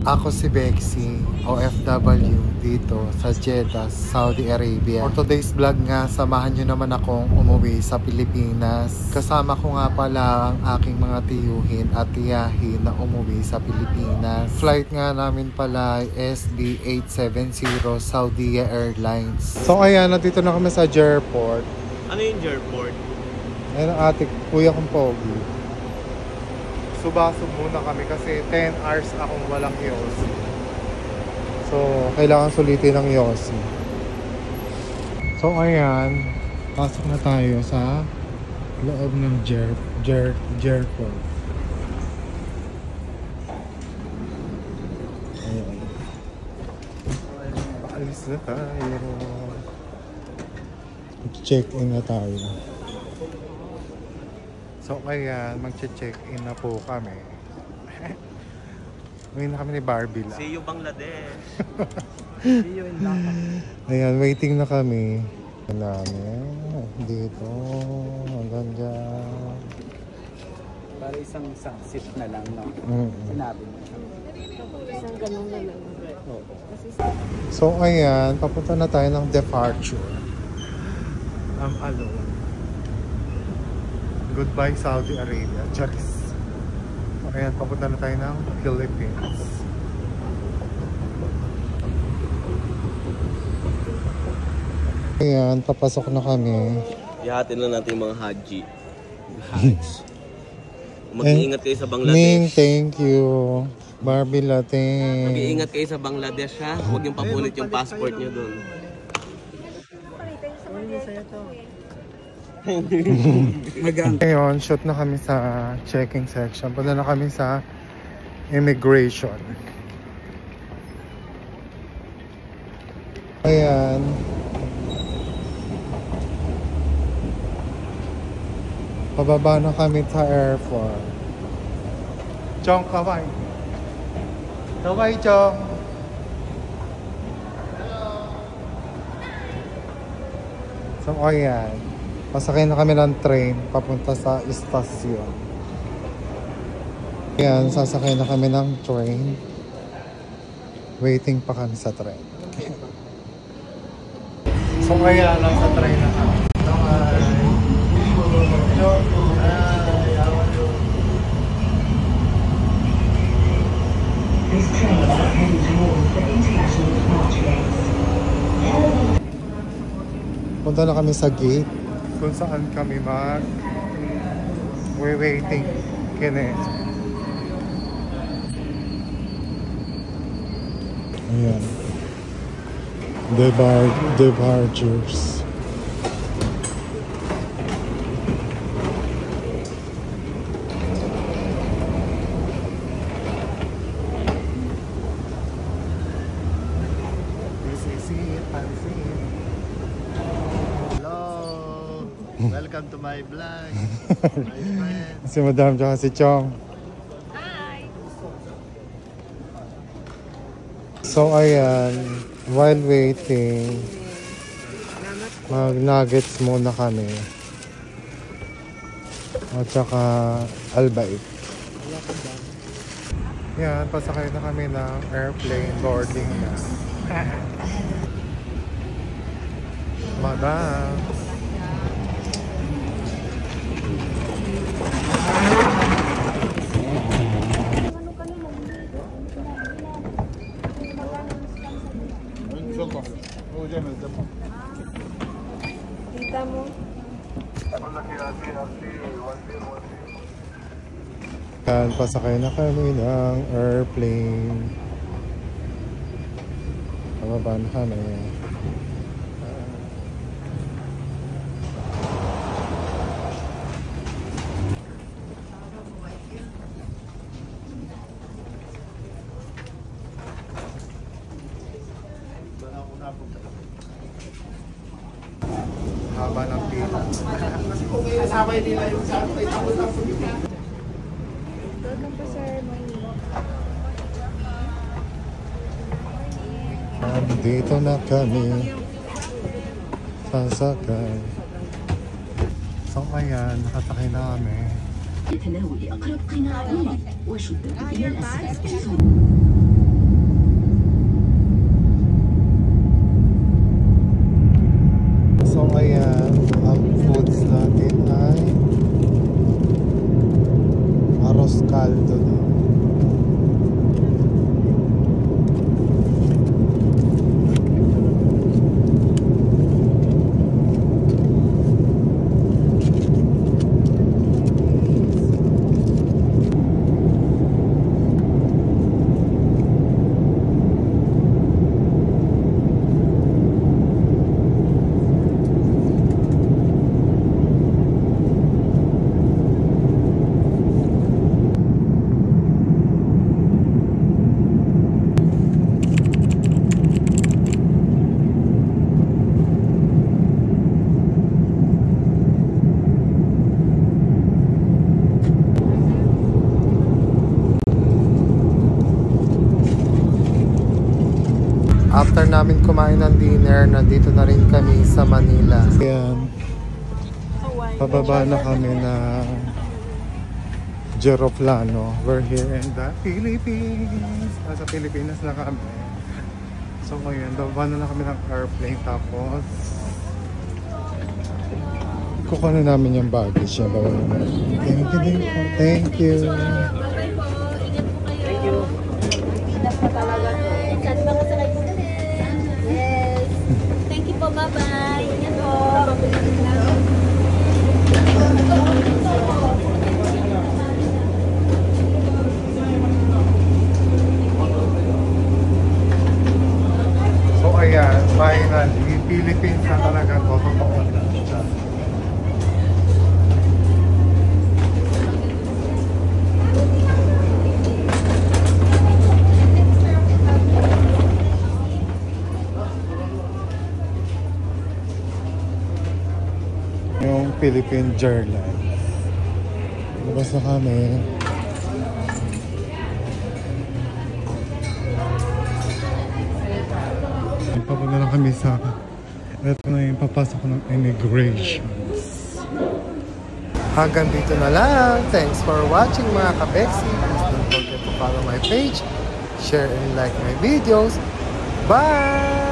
Ako si Bexy, OFW dito sa Jeddah, Saudi Arabia. For today's vlog nga, samahan nyo naman akong umuwi sa Pilipinas. Kasama ko nga pala ang aking mga tiyuhin at tiyahin na umuwi sa Pilipinas. Flight nga namin pala ay SB870 Saudi Airlines. So ayan, nandito na kami sa Jerport. Ano yung Jerport? Ayan ang ate, kuya kong pogi. Subasog muna kami kasi 10 hours akong walang yosi. So, kailangan sulitin ng yosi. So, ayan. Pasok na tayo sa loob ng Jerport. Ayan. Paalis na tayo. Check-in na tayo. So ayan, mag-check-in na po kami. Ngayon na kami ni Barbie lang. See you Bangladesh. See you in Dhaka. Ayan, waiting na kami. Namin dito, hanggang dyan. Para isang sit na lang, no? Sinabi mo. Isang ganun na lang. So ayan, papunta na tayo ng departure. I'm alone. Goodbye Saudi Arabia. Charis. Ayan, papunta na tayo ng Philippines. Ayan, papasok na kami. Ihatin na natin yung mga haji. Mag-iingat kayo sa Bangladesh. Ning, thank you. Barbie latte. Mag-iingat kayo sa Bangladesh, ha? Huwag yung papunit yung passport nyo dun. Ngayon, shoot na kami sa checking section. Punta na kami sa immigration. Ayan. Pababa na kami sa airport. Chong, kawai. Kawai, Chong. So, ayan. Pasakay na kami ng train papunta sa istasyon. Ayan, sasakay na kami ng train. Waiting pa kami sa train. So ayan, nasa train na kami. Punta na kami sa gate kung saan kami waiting kine. Ayan. Departures. This is it, Pansin. Welcome to my vlog, my friend. Si Madam tsaka si Chong. Hi! So ayan, while waiting, mag-nuggets muna kami. At saka albait. Yan, pasakay na kami ng airplane, boarding na. Madam! Kita mo. Yan, pasakay na kami ng airplane. Pababa na kami. Haba ng pila. Kasabay nila yung sa akin. Welcome po, sir. Dito na kami. Sasakay. So ayan, nakasakay na kami. لتناول أقرب قناع وشدة من الأسفل. After namin kumain ng dinner, nandito na rin kami sa Manila. Ayan. Pababa na kami na Jeroplano. We're here in the Philippines. Nasa Pilipinas na kami. So ngayon, bababa na lang kami ng airplane. Tapos kukuha na namin yung baggage. Thank you. Thank you. Bye-bye po. Ingat po kayo. Thank you. Pinap pa talaga to. Saan mga sakay po kasi? Yes. Thank you po. Bye-bye. Ingat po. So ayan, finally, Philippines na talaga to. Totoo na. Yung Philippine Airlines. Labas na kami. Papunta na kami sa... Ito na yung papasok ng immigrations. Hanggang dito na lang. Thanks for watching mga kabeksi. Please don't forget to follow my page, share and like my videos. Bye!